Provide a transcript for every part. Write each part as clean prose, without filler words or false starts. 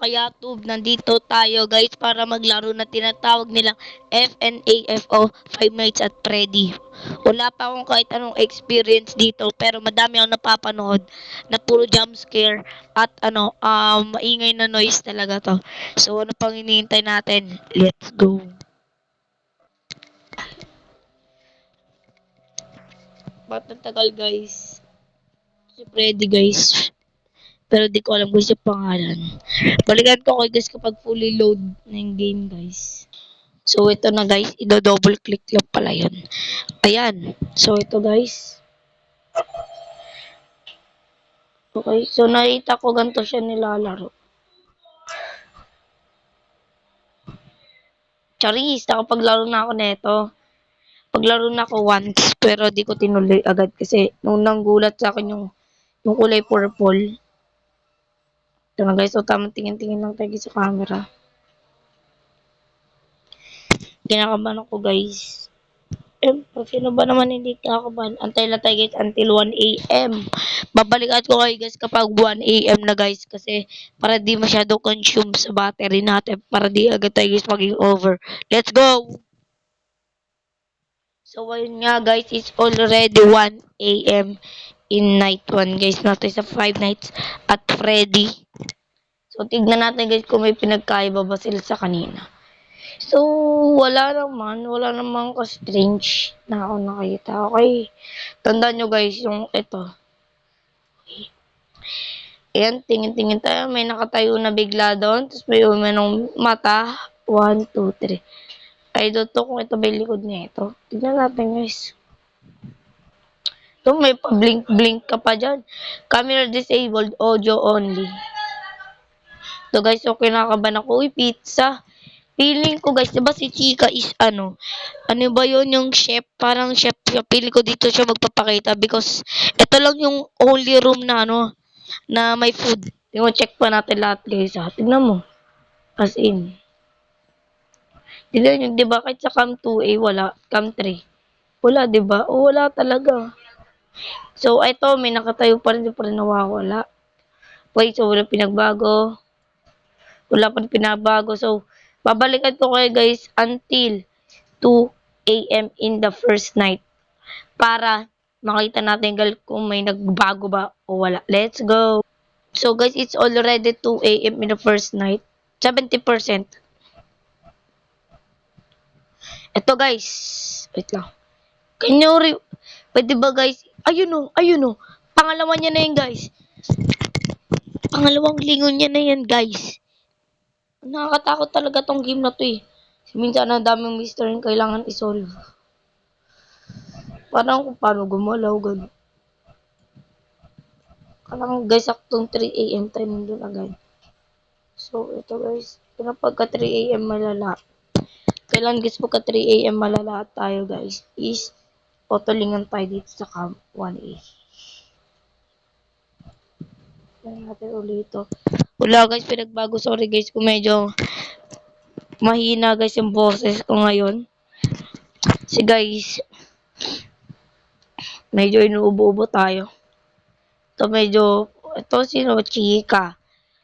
kaya tube, nandito tayo guys para maglaro na tinatawag nilang FNAFO, Five Nights at Freddy. Wala pa akong kahit anong experience dito pero madami akong napapanood na puro jump scare at maingay na noise talaga to. So ano pang hinihintay natin? Let's go. Ba't ang tagal guys? Si Freddy guys. Pero di ko alam guys yung pangalan. Balikan ko kayo guys kapag fully load na yung game guys. So ito na guys, i-double click lang pala yun. Ayan. So ito guys. Okay, so nakita ko ganito siya nilalaro. Charis, nakapaglaro na ako neto. Paglaro na ako once, pero di ko tinuloy agad kasi nung nanggulat sa akin yung kulay purple. Ito na guys, so tamang tingin-tingin lang tayo sa camera. Kinakabahan ako guys. Sino ba naman hindi kakabahan? Antay lang tayo guys until 1 a.m. Babalikan ko kayo guys kapag 1 a.m. na guys kasi para di masyado consume sa battery natin para di agad tayo guys maging over. Let's go! So ayun nga guys, it's already 1 a.m. in night 1 guys. Natin sa 5 nights at Freddy. So tignan natin guys kung may pinagkaiba ba sila sa kanina. So, wala namang ka-strange na ako nakita. Okay, tandaan nyo guys, yung ito. Ayan, tingin-tingin tayo, may nakatayo na bigla doon, tapos may umanong mata. 1, 2, 3. Ay, to kung ito ba yung likod niya ito. Tignan natin guys. Ito, may pa-blink-blink ka pa dyan. Camera disabled, audio only. So guys, so kinakabahan ako. Uy, pizza. Feeling ko guys, diba si Chika is ano ba yon yung chef, parang chef siya. Feeling ko dito siya magpapakita because ito lang yung only room na na may food. Tingnan, check pa natin lahat guys ha. Tignan mo. As in. Tignan nyo, diba kahit sa cam 2A wala, cam 3. Wala, diba? O wala talaga. So, ito, may nakatayo pa rin, di pa rin nawawala. Wait, so wala pinagbago. Wala pa rin pinabago. So, babalikan ko kayo guys until 2 a.m. in the first night para makita natin guys kung may nagbago ba o wala. Let's go! So guys, it's already 2 a.m. in the first night. 70%. Ito guys. Wait lang. Pwede ba guys? Ayun o. Pangalawa niya na yan guys. Pangalawang lingon niya na yan guys. Nakakatakot talaga tong game na to eh. Minsan ang daming mystery yung kailangan isolve. Parang kung paano gumalaw, gano'n. Parang guys, saktong 3 a.m. tayo nandun agad. So, ito guys. Pagka 3 a.m. malala. Kailan guys pagka 3 a.m. malala tayo guys is otolingan tayo dito sa camp 1A. Kaya natin ulit ito. Wala guys, pinagbago. Sorry guys kung medyo mahina guys yung boses ko ngayon. Si guys, medyo inuubo-ubo tayo. Ito sino? Chika.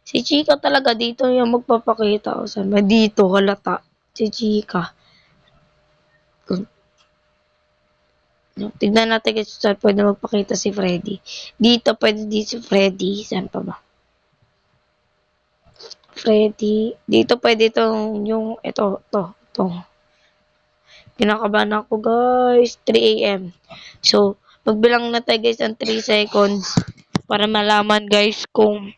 Si Chika talaga dito yung magpapakita o saan. Dito, halata. Si Chika. Tignan natin kung saan pwede magpakita si Freddy. Dito, pwede din si Freddy. Saan pa ba? Freddy. Dito pwede ito. Kinakabahan ako guys. 3 a.m. So, magbilang na tayo guys ng 3 seconds para malaman guys kung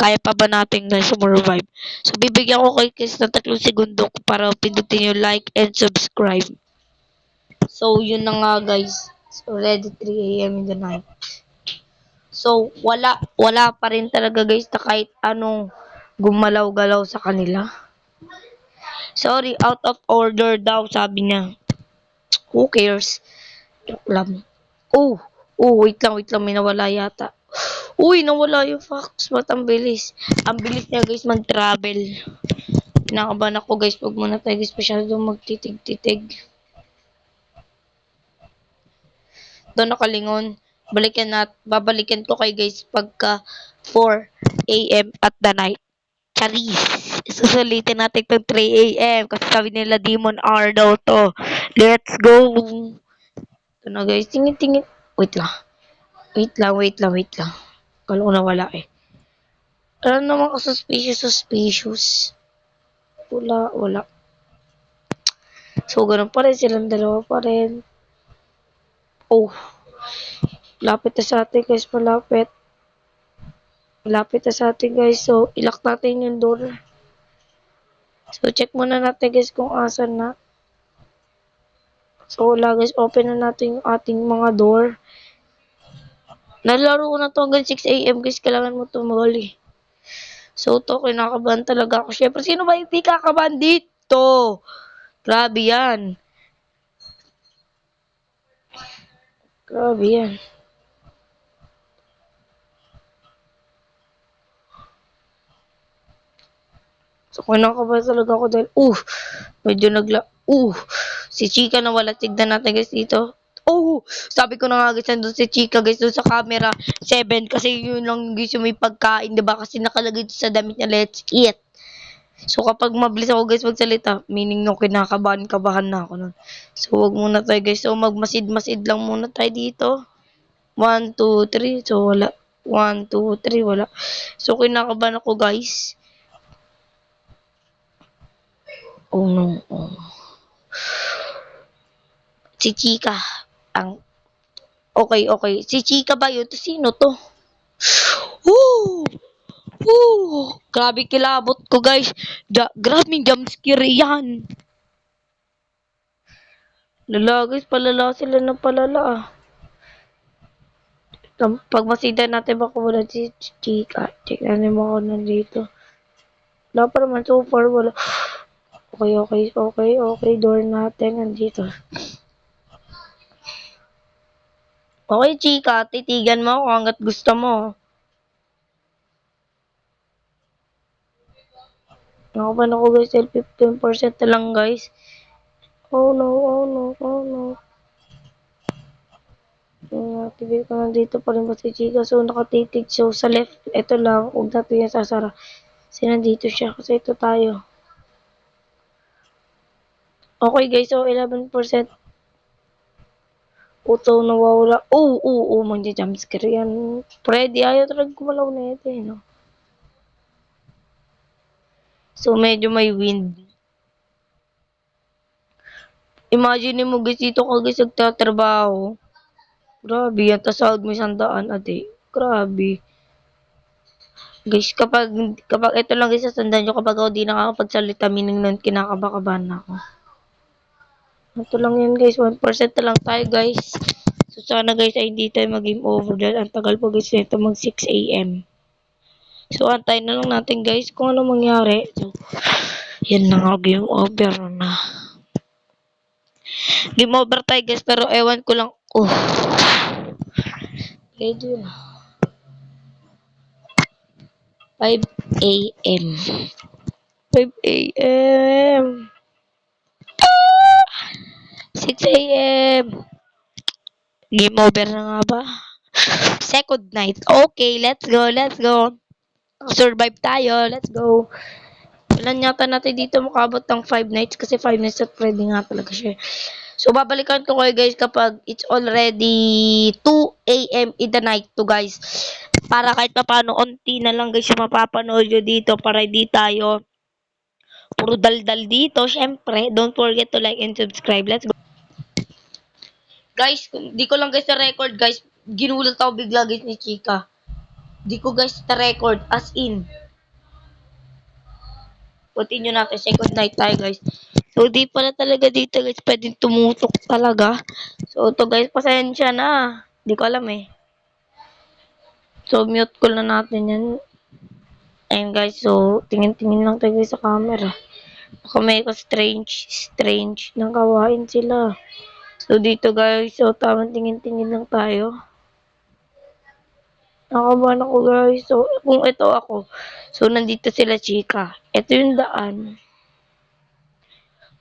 kaya pa ba natin guys survive. So, bibigyan ko kayo guys ng 3 segundo para pindutin yung like and subscribe. So, yun na nga guys. So, already 3 a.m. in the night. So, wala pa rin talaga guys na kahit anong gumalaw-galaw sa kanila. Sorry, out of order daw sabi niya. Who cares? Joke lang. Wait lang, may nawala yata. Uy, nawala yung fax. Ba't ang bilis? Ang bilis niya guys mag-travel. Pinakabahan ako guys. Huwag muna tayo guys masyadong magtitig-titig. Doon nakalingon. Babalikan ko kay guys pagka 4 a.m. at the night. Charis. Susulitin natin itong 3 a.m. Kasi sabi nila Demon R daw to. Let's go! Ito na guys. Tingin. Wait lang. Wait lang. Kala ko nawala eh. Ano naman ka suspicious? Wala. So, ganun pa rin. Silang dalawa pa rin. Oh, lapit na sa atin guys. Malapit na sa atin guys. So, ilock natin yung door. So, check muna natin guys kung asan na. So, wala guys. Open na natin yung ating mga door. Nalaro ko na to hanggang 6 a.m. guys. Kailangan mo tumagal eh. So, to, kinakabahan talaga ako. Syempre, sino ba hindi kakabahan dito? Grabe yan. So, kinakabahan talaga ako dahil, medyo si Chika na wala. Tignan natin guys dito. Sabi ko na nga guys, nandun si Chika guys, doon sa camera 7. Kasi yun lang guys yung may pagkain, diba? Kasi nakalagay sa damit niya, let's eat. So, kapag mabilis ako guys magsalita, meaning nung kinakabahan na ako nun. So, wag muna tayo guys. So, magmasid-masid lang muna tayo dito. 1, 2, 3. So, wala. 1, 2, 3. Wala. So, kinakabahan ako guys. Oh no. Si Chika. Okay. Si Chika ba yun? Sino to? Grabe kilabot ko guys. Grabing jumpscare yan. Lala guys, palala sila ng palala. Pag masida natin baka wala si Chika. Check natin mo ako nandito. Wala pa naman so far. Wala. Okay. Door natin nandito. Okay, Chika. Titigan mo ako hanggat gusto mo. Nakaban ako guys. 15% na lang guys. Oh no. Activate ko nandito pa rin ba si Chika. So, nakatitig. So, sa left, ito lang. Huwag natin yung sasara. Kasi nandito siya. Kasi ito tayo. Okay guys. So, 11%. Uto nawawala. Magja-jumpscare yan. Freddy, ayaw talaga kumalaw na ito eh, no? So, medyo may wind. Imagine mo guys, dito ka guys nagtatrabaho. Grabe yan. Tas sahod mo 100 ate. Grabe. Guys, kapag ito lang guys, sasandaan nyo kapag ako di nakakapagsalita, meaning nun kinakabakabahan ako. Ito lang yan guys, 1% na lang tayo guys. So sana guys ay hindi tayo mag-game over dahil ang tagal po guys nito mag 6 a.m. So antay na lang natin guys kung ano mangyari. So, yan na nga game over na. Game over tayo guys pero ewan ko lang. Ready na. 5 a.m. 5 a.m. 6 a.m. Game over na nga ba? Second night. Okay, let's go. Survive tayo. Let's go. Ilan yata natin dito makabot ng 5 nights kasi 5 nights at Freddy nga talaga siya. So, babalikan ko kayo guys kapag it's already 2 a.m. in the night to guys. Para kahit pa paano, onti na lang guys yung mapapanood nyo dito para hindi tayo puro daldal dito. Syempre, don't forget to like and subscribe. Let's go. Guys, di ko lang guys na-record guys. Ginulat ako bigla guys ni Chika. Di ko guys na-record as in. Continue natin. Second night tayo guys. So, di pala talaga dito guys. Pwedeng tumutok talaga. So, to guys, pasensya na. Di ko alam eh. So, mute ko na natin yan. Ayun guys. So, tingin-tingin lang tayo guys sa camera. Baka may strange nang kawain sila. So, dito guys. So, tamang tingin-tingin lang tayo. Nakabahan ako guys. So, kung ito ako. So, nandito sila Chika. Ito yung daan.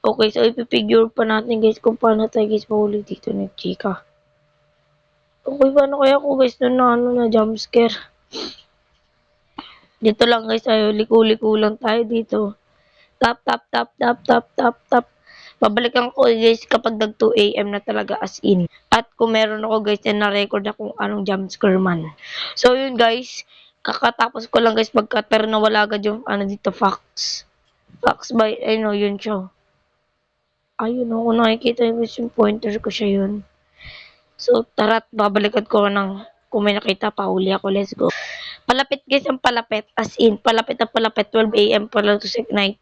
Okay, so ipipigure pa natin guys kung paano tayo guys mahuli dito ni Chika. Okay, paano kaya ako guys na jumpscare? Dito lang guys, tayo, liko-liko lang tayo dito. Tap, tap, tap, tap, tap, tap, tap. Babalikan ko guys kapag nag 2 AM na talaga as in. At kung meron ako guys na-record akong anong jumpscare man. So yun guys, kakatapos ko lang guys pagka nawala agad yung ano dito, Fox. Fox by, ano yun siya. Ayun ako nakikita yung pointer ko siya yun. So tara't babalikan ko ng kung may nakita pa uli ako, let's go. Palapit guys ang palapit, as in, palapit na palapit, 12 AM pala to sa night.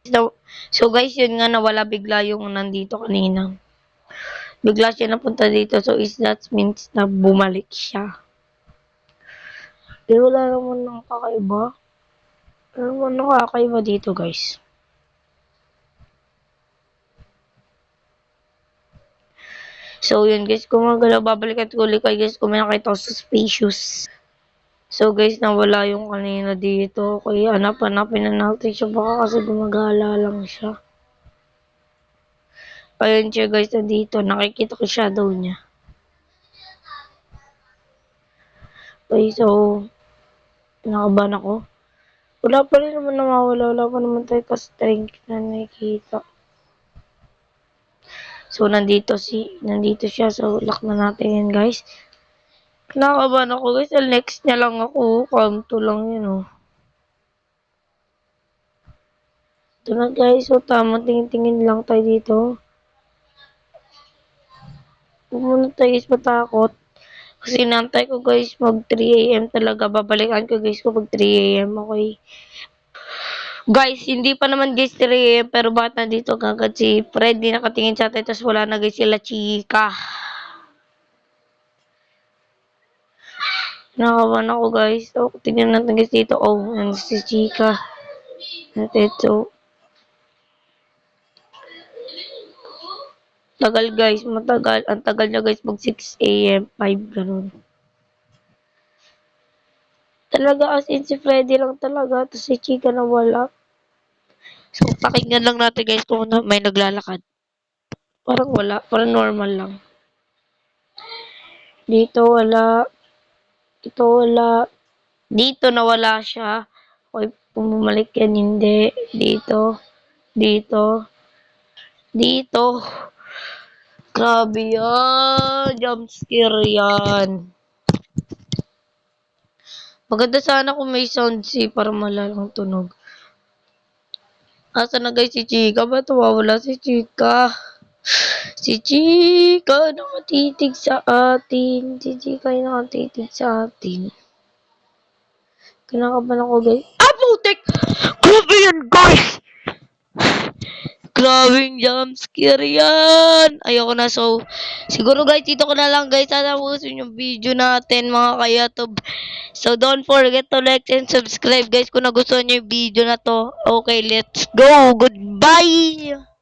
So guys, yun nga nawala bigla yung nandito kanina. Bigla siya napunta dito, so is that means na bumalik siya. Pero wala naman ng kakaiba. Wala naman nakakaiba dito guys. So yun guys, kung magalaw, babalikan ko ulit kayo guys kung may nakita ko suspicious. So guys, nawala yung kanina dito. Kaya hanap-hanapin na natin siya. Baka kasi gumagala lang siya. Ayun siya guys, nandito. Nakikita ko shadow niya. Okay, so, nakaban ako. Wala pa rin naman nawawala. Wala pa naman tayo ka-strength na nakikita. So, nandito siya. So, lock na natin yan guys. Kinakabahan ako guys. Next niya lang ako. Kanto lang yun oh. Ito na guys. So, tama. Tingin-tingin lang tayo dito. Huwag muna tayo guys matakot. Kasi nantay ko guys mag 3 AM talaga. Babalikan ko guys ko pag 3 AM. Okay. Guys, hindi pa naman guys 3 AM. Pero bakit nandito kagad si Fred? Di nakatingin sa atin. Tapos wala na guys sila chika. Nakawan ako guys. So, tingnan natin guys dito. Oh, nandito si chika. Natin so. Tagal guys. Matagal. Ang tagal niya guys mag 6 AM. 5 ganun. Talaga as in si Freddy lang talaga. Tapos si chika na wala. So, pakinggan lang natin guys kung may naglalakad. Parang wala. Parang normal lang. Dito wala. Dito wala. Dito nawala siya. Okay, pumalik yan. Hindi. Dito. Dito. Dito. Grabe yan. Jump scare yan. Maganda sana kung may sound para malalang tunog. Asa na guys si Chika? Ba't wala si Chika? Si Chika nakatitig sa atin. Si Chika ay nakatitig sa atin. Kinakabahan ako guys. Ah, putik! Grabe yan guys! Grabing jumpscare yan! Ayoko na. So, siguro guys, dito ko na lang guys. Sana pusin yung video natin mga kayatob. So, don't forget to like and subscribe guys kung nagustuhan nyo yung video na to. Okay, let's go! Goodbye!